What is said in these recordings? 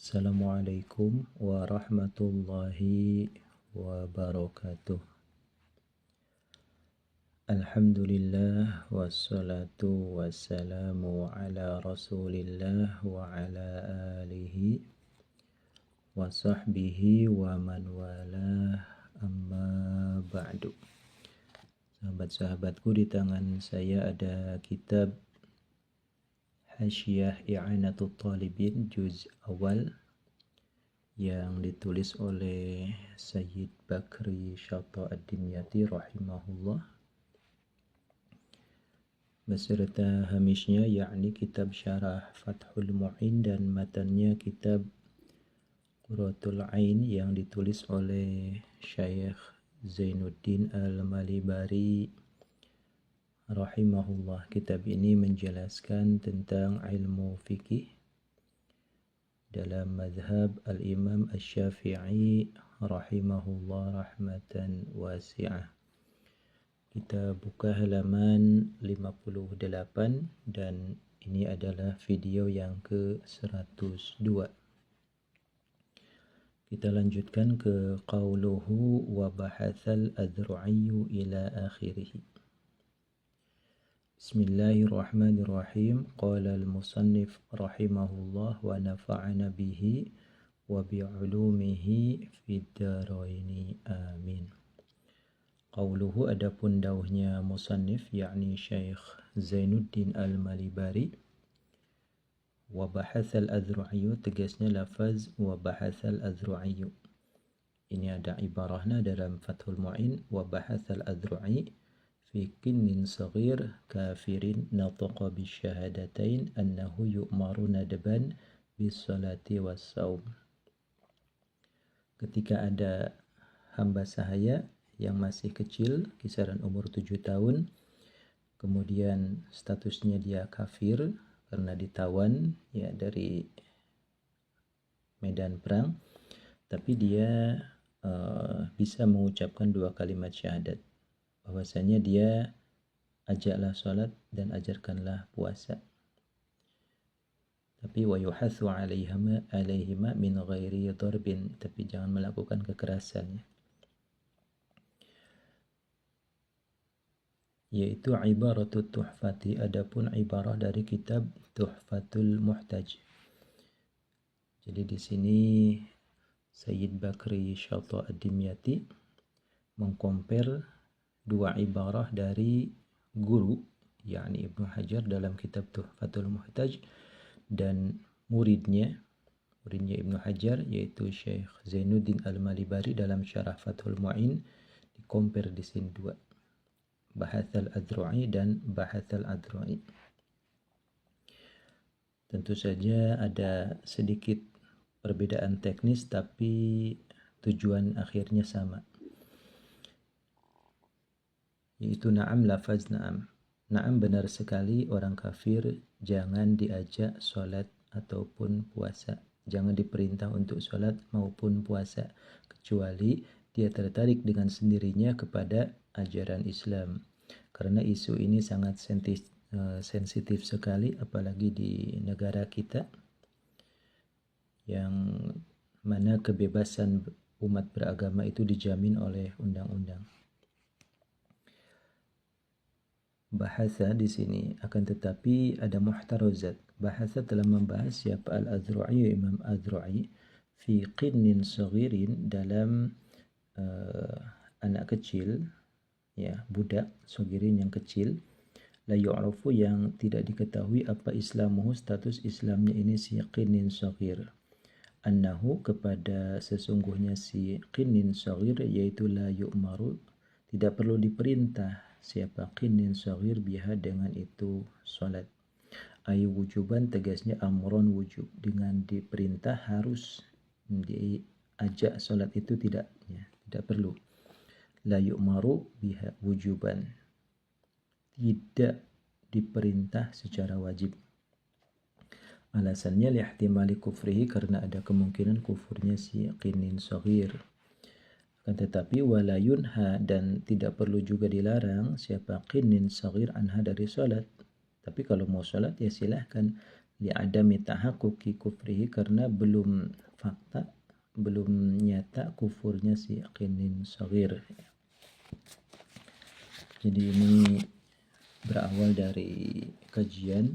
Assalamualaikum warahmatullahi wabarakatuh. Alhamdulillah wassalatu wassalamu ala rasulillah wa ala alihi wa sahbihi wa man walah, amma ba'du. Sahabat-sahabatku, di tangan saya ada kitab Hasyiah I'anatul Talibin juz awal yang ditulis oleh Sayyid Bakri Syata Ad-Dimyati rahimahullah beserta hamisnya, yakni kitab Syarah Fathul Mu'in, dan matannya kitab Qurratul Ain yang ditulis oleh Syekh Zainuddin Al-Malibari rahimahullah. Kitab ini menjelaskan tentang ilmu fikih dalam mazhab al-Imam Asy-Syafi'i rahimahullah rahmatan wasi'ah. Kita buka halaman 58 dan ini adalah video yang ke-102. Kita lanjutkan ke qauluhu wa bahatsal adru'iyyu ila akhirih. Bismillahirrahmanirrahim. Qala al-musannif rahimahullah wa nafa'ana bihi wa bi'ulumihi fid dharaini amin. Qauluhu, adapun dauhnya musannif yakni Syekh Zainuddin Al-Malibari, wa bahatsal adru'iyyu, tegasnya lafaz wa bahatsal adru'iyyu. Ini ada ibarahnya dalam Fathul Mu'in, wa bahatsal adru'i fi qinnin saghir kafirin nataqa bisyahadatain annahu yu'maru nadban bis salati was saum. Ketika ada hamba sahaya yang masih kecil, kisaran umur 7 tahun, kemudian statusnya dia kafir karena ditawan ya dari medan perang, tapi dia bisa mengucapkan 2 kalimat syahadat, bahwasanya dia ajaklah salat dan ajarkanlah puasa. Tapi wa yuhatsu alaihima min ghairi darbin, tapi jangan melakukan kekerasan, yaitu ibaratut tuhfati, adapun ibarah dari kitab Tuhfatul Muhtaj. Jadi di sini Sayyid Bakri Syata Ad-Dimyati mengkompar 2 ibarah dari guru, yakni Ibnu Hajar dalam kitab Tuhfatul Muhtaj, dan muridnya Ibnu Hajar yaitu Syekh Zainuddin Al-Malibari dalam Syarah Fathul Mu'in. Dikompar di sini 2, bahatsal adru'i dan bahatsal adru'i. Tentu saja ada sedikit perbedaan teknis, tapi tujuan akhirnya sama, yaitu na'am, lafaz na'am. Na'am, benar sekali orang kafir jangan diajak sholat ataupun puasa, jangan diperintah untuk sholat maupun puasa, kecuali dia tertarik dengan sendirinya kepada ajaran Islam. Karena isu ini sangat sensitif sekali, apalagi di negara kita yang mana kebebasan umat beragama itu dijamin oleh undang-undang. Bahasa di sini, akan tetapi ada muhtarazat. Bahasa telah membahas siapa al-Adru'i, Imam Adru'i, fi qinnin saghirin, dalam anak kecil, ya, budak saghirin yang kecil, la yu'rafu, yang tidak diketahui apa islamuhu, status Islamnya ini si qinnin saghir, annahu, kepada sesungguhnya si qinnin saghir, yaitu la yu'maru, tidak perlu diperintah siapa qinnin saghir biha, dengan itu salat. Ay wujuban, tegasnya amron wujub, dengan diperintah harus diajak salat itu tidak, ya, tidak perlu. La yu'maru biha wujuban, tidak diperintah secara wajib. Alasannya lihtimali kufrihi, karena ada kemungkinan kufurnya si qinnin saghir. Akan tetapi wala yunha, dan tidak perlu juga dilarang siapa qinnin saghir anha, dari salat. Tapi kalau mau salat ya silahkan, li'adami tahaqquqi kufrihi, karena belum nyata kufurnya si qinnin shaghir. Jadi ini berawal dari kajian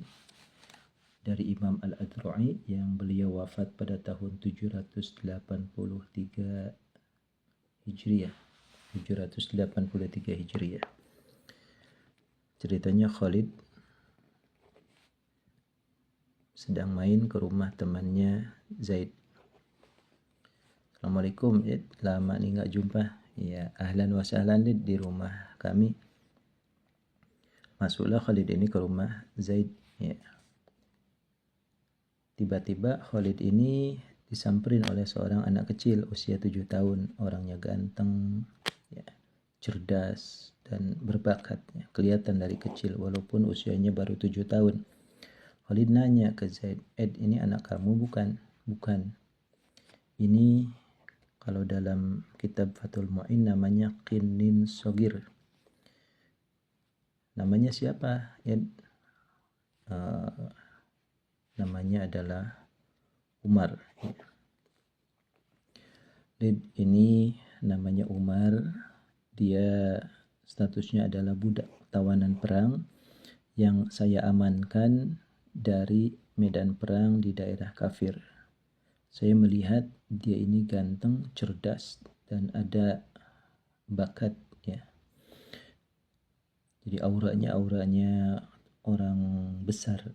dari Imam Al-Adhra'i yang beliau wafat pada tahun 783 Hijriah. 783 Hijriah. Ceritanya Khalid sedang main ke rumah temannya Zaid. Assalamualaikum Zaid, lama nih nggak jumpa. Ya, ahlan wa sahlan di rumah kami. Masuklah Khalid ini ke rumah Zaid. Ya. Tiba-tiba Khalid ini disamperin oleh seorang anak kecil usia 7 tahun. Orangnya ganteng, ya, cerdas, dan berbakat. Ya. Kelihatan dari kecil walaupun usianya baru 7 tahun. Khalid nanya ke Zaid, ini anak kamu bukan? Bukan. Ini kalau dalam kitab Fathul Mu'in namanya qinnin shaghir. Namanya siapa? Namanya adalah Umar. Ini namanya Umar. Dia statusnya adalah budak tawanan perang yang saya amankan dari medan perang di daerah kafir. Saya melihat dia ini ganteng, cerdas, dan ada bakat, ya. Jadi auranya orang besar,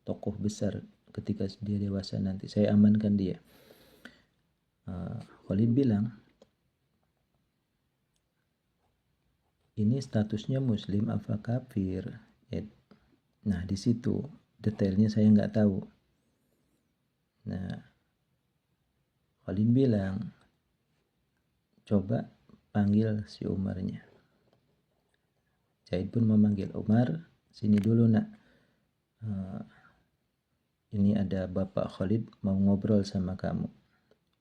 tokoh besar ketika dia dewasa nanti. Saya amankan dia. Khalid bilang, ini statusnya muslim apa kafir? Ya. Nah, di situ detailnya saya nggak tahu. Nah, Khalid bilang, coba panggil si Umarnya. Zaid pun memanggil Umar, sini dulu nak. Ini ada bapak Khalid mau ngobrol sama kamu.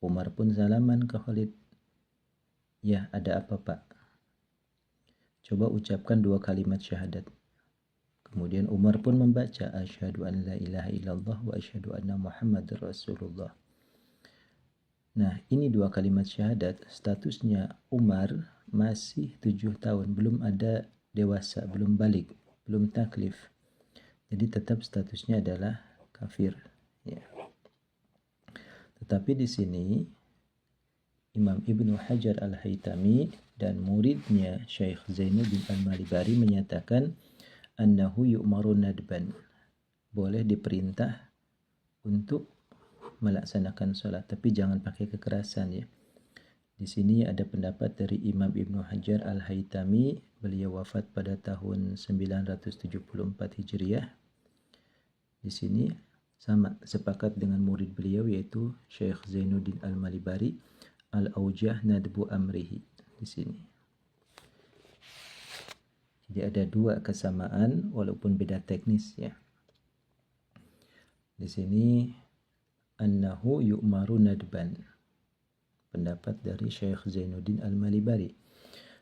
Umar pun salaman ke Khalid. Ya, ada apa pak? Coba ucapkan 2 kalimat syahadat. Kemudian Umar pun membaca asyhadu an la ilaha illallah wa asyhadu anna Muhammadar Rasulullah. Nah, ini 2 kalimat syahadat, statusnya Umar masih 7 tahun, belum ada dewasa, belum balik, belum taklif. Jadi tetap statusnya adalah kafir, ya. Tetapi di sini Imam Ibnu Hajar Al-Haytami dan muridnya Syekh Zainuddin Al-Malibari menyatakan annahu yu'maru nadban, boleh diperintah untuk melaksanakan sholat, tapi jangan pakai kekerasan, ya. Di sini ada pendapat dari Imam Ibnu Hajar Al-Haytami, beliau wafat pada tahun 974 Hijriah. Di sini sama sepakat dengan murid beliau yaitu Syekh Zainuddin Al-Malibari, al-aujah nadbu amrihi di sini. Jadi ada 2 kesamaan walaupun beda teknis, ya. Di sini annahu yu'maru nadban, pendapat dari Syekh Zainuddin Al-Malibari.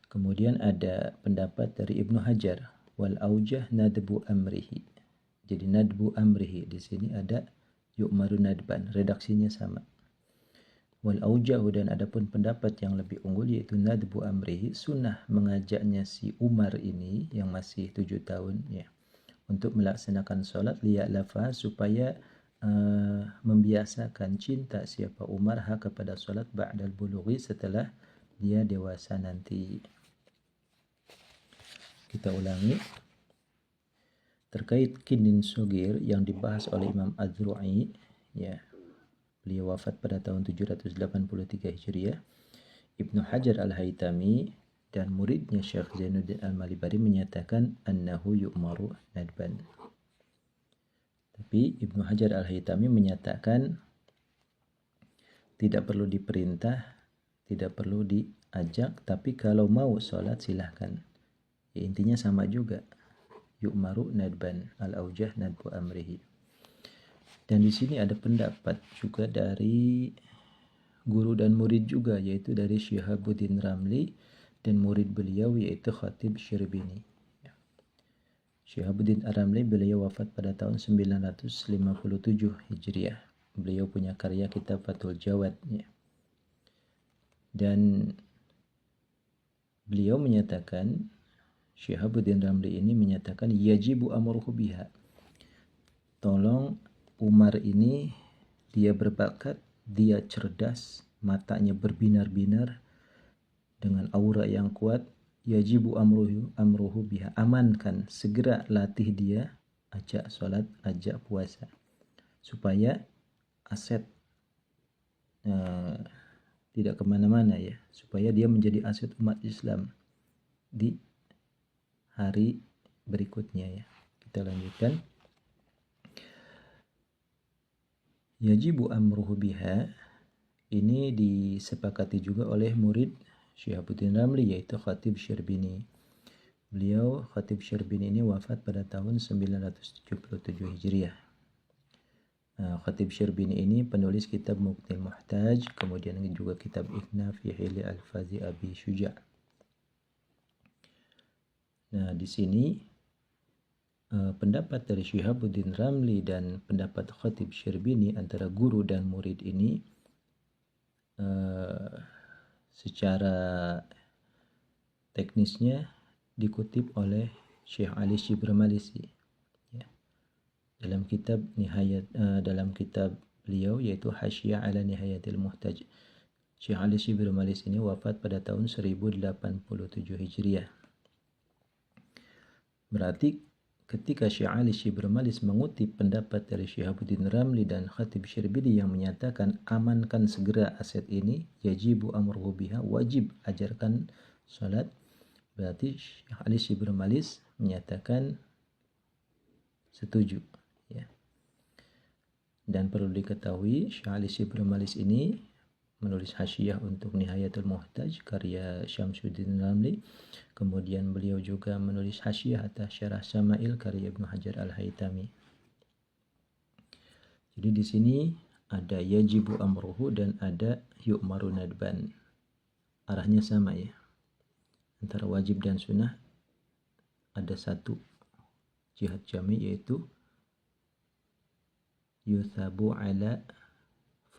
Kemudian ada pendapat dari Ibnu Hajar, wal aujah nadbu amrihi. Jadi nadbu amrihi di sini ada yu'maru nadban, redaksinya sama. Wal aujahu, dan adapun pendapat yang lebih unggul yaitu nadbu amrihi, sunnah mengajaknya si Umar ini yang masih 7 tahun, ya, untuk melaksanakan sholat, liya'lafa, supaya membiasakan cinta siapa Umar kepada sholat ba'dal bulughi, setelah dia dewasa nanti. Kita ulangi terkait qinnin shaghir yang dibahas oleh Imam Az-Zuhri, ya. Beliau wafat pada tahun 783 Hijriah. Ibnu Hajar Al-Haytami dan muridnya Syekh Zainuddin Al-Malibari menyatakan annahu yu'maru nadban. Tapi Ibnu Hajar Al-Haytami menyatakan tidak perlu diperintah, tidak perlu diajak, tapi kalau mau sholat silahkan. Ya, intinya sama juga. Yu'maru nadban, al-aujah nadbu amrihi. Dan di sini ada pendapat juga dari guru dan murid juga, yaitu dari Syihabuddin Ramli dan murid beliau yaitu Khatib Syirbini. Syihabuddin Ar-Ramli beliau wafat pada tahun 957 Hijriah. Beliau punya karya kitab Fathul Jawad ya. Dan beliau menyatakan, Syihabuddin Ramli ini menyatakan yajibu amruhu biha. Tolong Umar ini dia berbakat, dia cerdas, matanya berbinar-binar dengan aura yang kuat. Yajibu amruhu biha, amankan, segera latih dia, ajak sholat, ajak puasa, supaya aset tidak kemana-mana ya, supaya dia menjadi aset umat Islam di hari berikutnya ya. Kita lanjutkan. Yajibu amruhu biha ini disepakati juga oleh murid Syihabuddin Ramli yaitu Khatib Syirbini. Beliau Khatib Syirbini ini wafat pada tahun 977 Hijriah. Khatib Syirbini ini penulis kitab Muqtil Muhtaj, kemudian juga kitab Ikhna fi Hili Al-Fazi Abi Syuja'. Nah, di sini pendapat dari Syihabuddin Ramli dan pendapat Khatib Syirbini antara guru dan murid ini secara teknisnya dikutip oleh Syekh Ali Shibr Malisi ya. Dalam kitab beliau yaitu Hasyiah ala Nihayatil Muhtaj. Syekh Ali Shibr Malisi ini wafat pada tahun 1087 Hijriah. Berarti ketika Syekh Ali Shibr Malis mengutip pendapat dari Syihabuddin Ramli dan Khatib Syirbini yang menyatakan amankan segera aset ini, yajibu amruhu biha, wajib ajarkan salat, berarti Syekh Ali Shibr Malis menyatakan setuju ya. Dan perlu diketahui Syekh Ali Shibr Malis ini menulis hasyiah untuk Nihayatul Muhtaj karya Syamsuddin Ramli. Kemudian beliau juga menulis hasyiah atas Syarah Syama'il karya Ibnu Hajar Al-Haytami. Jadi di sini ada yajibu amruhu dan ada yu'maru nadban. Arahnya sama ya. Antara wajib dan sunnah ada satu jihad jami yaitu yuthabu ala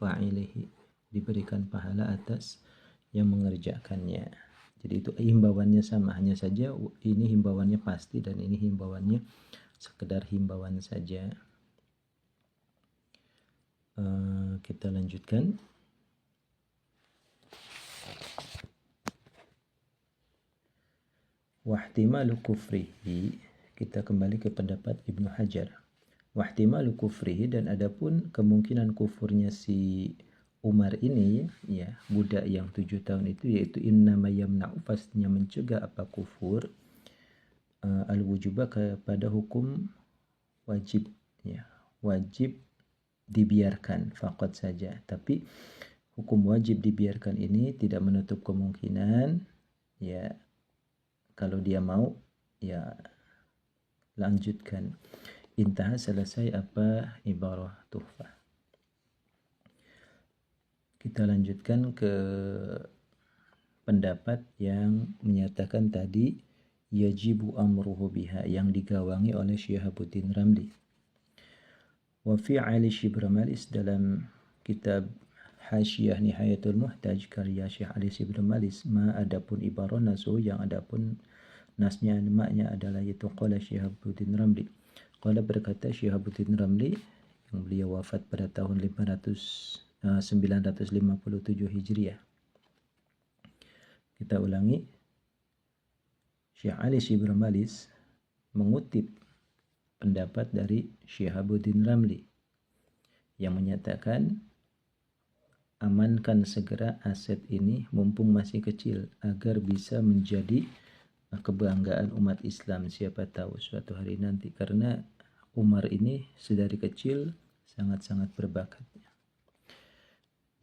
fa'ilihi, diberikan pahala atas yang mengerjakannya. Jadi itu himbauannya sama, hanya saja ini himbauannya pasti dan ini himbauannya sekedar himbauan saja. Kita lanjutkan. Wahtimalu kufrihi, kita kembali ke pendapat Ibnu Hajar. Wahtimalu kufrihi, dan adapun kemungkinan kufurnya si Umar ini ya, budak yang 7 tahun itu, yaitu innama yamna'u, pastinya mencegah apa kufur, al-wujuba, kepada hukum wajib ya, wajib dibiarkan faqat saja. Tapi hukum wajib dibiarkan ini tidak menutup kemungkinan ya, kalau dia mau ya lanjutkan. Intah, selesai apa ibarah tuhfah. Kita lanjutkan ke pendapat yang menyatakan tadi yajibu amruhu biha, yang digawangi oleh Syihabuddin Ramli. Wa fi Ali Shibr Malis, dalam kitab Hasyiah Nihayatul Muhtaj karya Syekh Ali Shibr Malis, ma adapun ibarah nasu, yang adapun nasnya maknya adalah yaitu qala Syihabuddin Ramli. Qala, berkata Syihabuddin Ramli yang beliau wafat pada tahun 957 Hijriah. Kita ulangi. Syekh Ali Shibr Malis mengutip pendapat dari Syihabuddin Ramli yang menyatakan amankan segera aset ini mumpung masih kecil agar bisa menjadi kebanggaan umat Islam, siapa tahu suatu hari nanti, karena Umar ini sedari kecil sangat-sangat berbakat.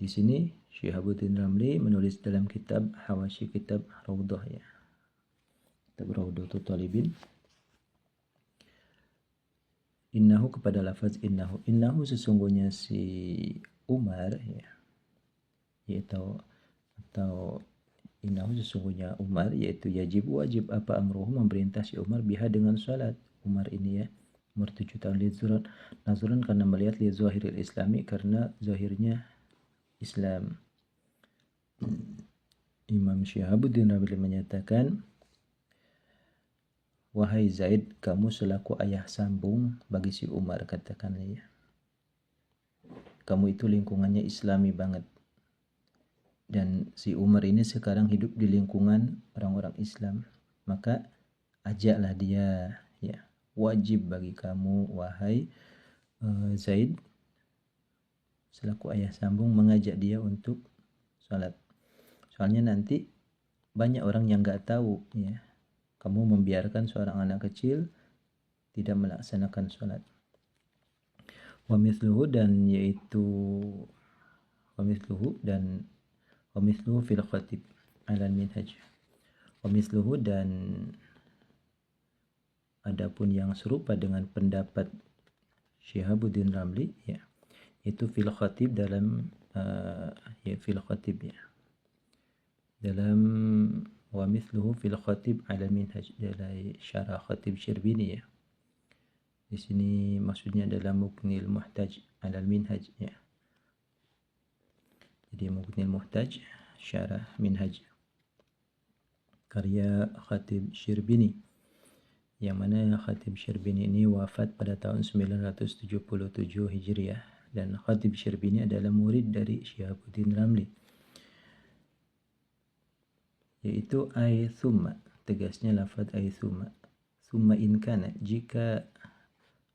Di sini Syihabuddin Ramli menulis dalam kitab Hawashi kitab Raudhah ya, kitab Raudhatul Talibin, innahu, kepada lafaz innahu sesungguhnya si Umar ya, yaitu atau innahu sesungguhnya Umar, yaitu wajib apa amruhu, memerintah si Umar biha dengan salat, Umar ini ya, umur 7 tahun. Nazuran karena melihat li zahiril islami, karena zahirnya Islam. Imam Syihabuddin Rabi menyatakan, wahai Zaid, kamu selaku ayah sambung bagi si Umar, katakanlah ya. Kamu itu lingkungannya Islami banget. Dan si Umar ini sekarang hidup di lingkungan orang-orang Islam. Maka ajaklah dia ya. Wajib bagi kamu wahai Zaid selaku ayah sambung mengajak dia untuk sholat. Soalnya nanti banyak orang yang nggak tahu ya. Kamu membiarkan seorang anak kecil tidak melaksanakan sholat. Wa mithluhu, dan yaitu wa mithluhu fil khatib ala minhaj. Wa mithluhu, dan adapun yang serupa dengan pendapat Syihabuddin Ramli ya, itu fil khatib dalam fil khatib ya, dalam wa mithluhu fil khatib ala minhaj, dari syarah Khatib Syirbini ya. Di sini maksudnya dalam Mughnil Muhtaj ala minhaj ya. Jadi Mughnil Muhtaj syarah minhaj karya Khatib Syirbini, yang mana Khatib Syirbini ini wafat pada tahun 977 Hijriah, dan Khatib Syirbini adalah murid dari Syihabuddin Ramli, yaitu ay thumma, tegasnya lafaz ay thumma in kana, jika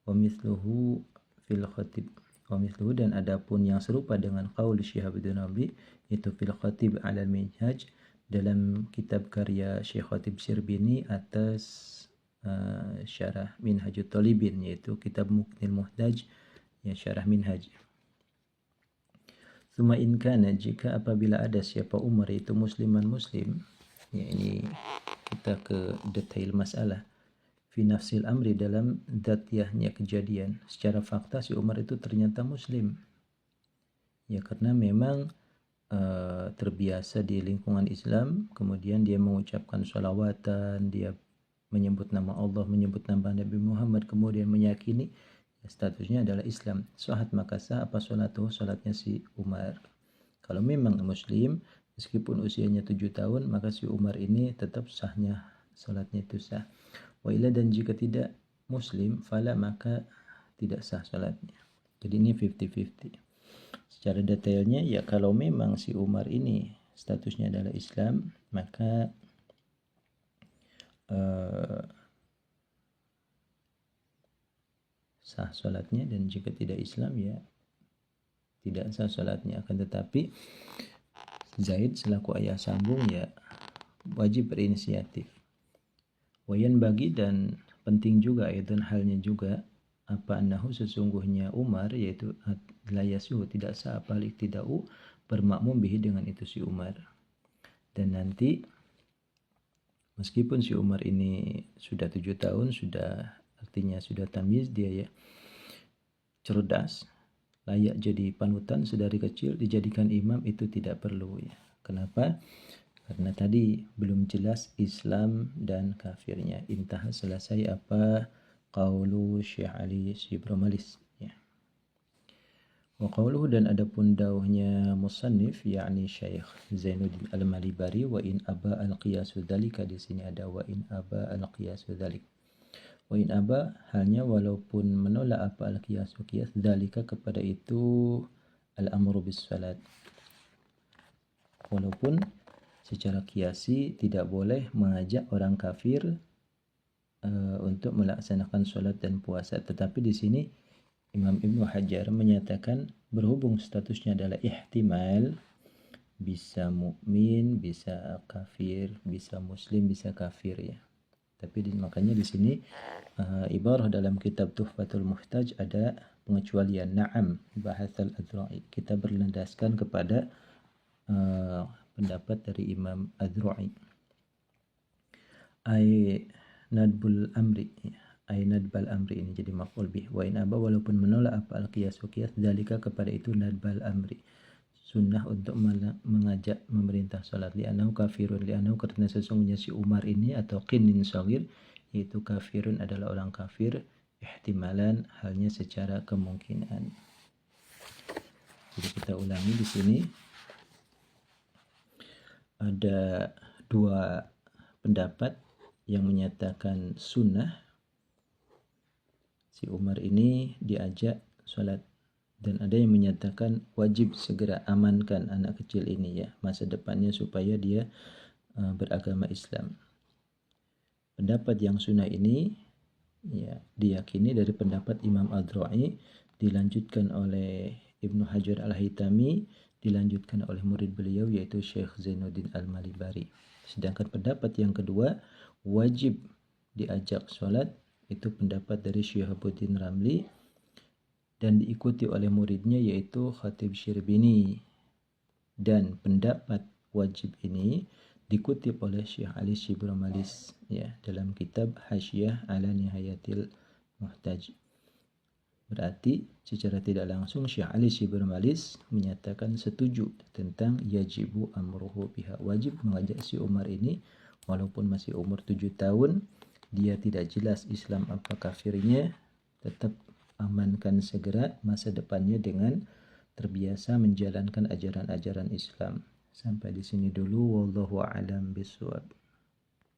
wa mithluhu fil khatib, wa mithluhu, dan adapun yang serupa dengan qaul Syihabuddin Ramli itu fil khatib ala minhaj, dalam kitab karya Syekh Khatib Syirbini atas syarah Minhajut Talibin, yaitu kitab Mughnil Muhtaj ya, syarah Minhaj. Tsumma in kana, jika apabila ada siapa Umar itu musliman muslim ya, ini kita ke detail masalah. Fi nafsil amri, dalam dzatiyahnya kejadian, secara fakta si Umar itu ternyata muslim ya, karena memang terbiasa di lingkungan Islam, kemudian dia mengucapkan sholawatan, dia menyebut nama Allah, menyebut nama Nabi Muhammad, kemudian meyakini ya, statusnya adalah Islam. Sahat maka sah apa sholatnya si Umar. Kalau memang muslim meskipun usianya 7 tahun, maka si Umar ini tetap sahnya sholatnya itu sah. Wa ila, dan jika tidak muslim, fala, maka tidak sah sholatnya. Jadi ini 50-50. Secara detailnya ya, kalau memang si Umar ini statusnya adalah Islam, maka sah sholatnya, dan jika tidak Islam ya tidak sah sholatnya. Akan tetapi Zaid selaku ayah sambung ya wajib berinisiatif. Wayan bagi, dan penting juga dan halnya juga apa annahu, sesungguhnya Umar, yaitu la yasuhu, tidak sah apa iktidau, bermakmum bihi, dengan itu si Umar. Dan nanti meskipun si Umar ini sudah 7 tahun, sudah artinya sudah tamyiz dia ya, cerdas, layak jadi panutan, sedari kecil dijadikan imam itu tidak perlu ya. Kenapa? Karena tadi belum jelas Islam dan kafirnya. Intah, selesai apa qaulu Syekh Ali Sibromalis ya. Wa qauluhu, dan adapun dawuhnya musannif yakni Syekh Zainuddin Al-Malibari, wa in aba al-qiyasu dzalika, di sini ada wa in aba al-qiyasu dzalik. Wa in aba, halnya walaupun menolak apa al-qiyasu qiyas, dzalika kepada itu al-amru bis salat, walaupun secara kiasi tidak boleh mengajak orang kafir untuk melaksanakan sholat dan puasa. Tetapi di sini Imam Ibnu Hajar menyatakan berhubung statusnya adalah ihtimal, bisa mukmin, bisa kafir, bisa muslim, bisa kafir ya. Tapi makanya di sini ibarah dalam kitab Tuhfatul Muhtaj ada pengecualian. Na'am bahasal Azra'i, kita berlandaskan kepada pendapat dari Imam Azra'i. Ay nadbul amri, ay nadbal amri, ini jadi maf'ul bih. Wa in aba, walaupun menolak apa al-qiyas qiyas, dalika kepada itu nadbal amri, sunnah untuk mengajak memerintah salat, li'annahu kafirun, li'annahu, karena sesungguhnya si Umar ini atau qinnin saghir yaitu kafirun adalah orang kafir, ihtimalan halnya secara kemungkinan. Jadi kita ulangi di sini. Ada dua pendapat yang menyatakan sunnah si Umar ini diajak sholat, dan ada yang menyatakan wajib segera amankan anak kecil ini ya, masa depannya supaya dia beragama Islam. Pendapat yang sunnah ini ya diyakini dari pendapat Imam Adro'i, dilanjutkan oleh Ibnu Hajar Al-Haytami, dilanjutkan oleh murid beliau yaitu Syekh Zainuddin Al-Malibari. Sedangkan pendapat yang kedua, wajib diajak sholat, itu pendapat dari Syihabuddin Ramli dan diikuti oleh muridnya yaitu Khatib Syirbini. Dan pendapat wajib ini dikutip oleh Syekh Ali Shibramalis ya dalam kitab Hasyiah ala Nihayatil Muhtaj. Berarti secara tidak langsung Syekh Ali Shibramalis menyatakan setuju tentang yajibu amruhu biha, wajib mengajak si Umar ini walaupun masih umur 7 tahun, dia tidak jelas Islam apa kafirnya, tetap amankan segera masa depannya dengan terbiasa menjalankan ajaran-ajaran Islam. Sampai di sini dulu, wallahu a'lam bishawab.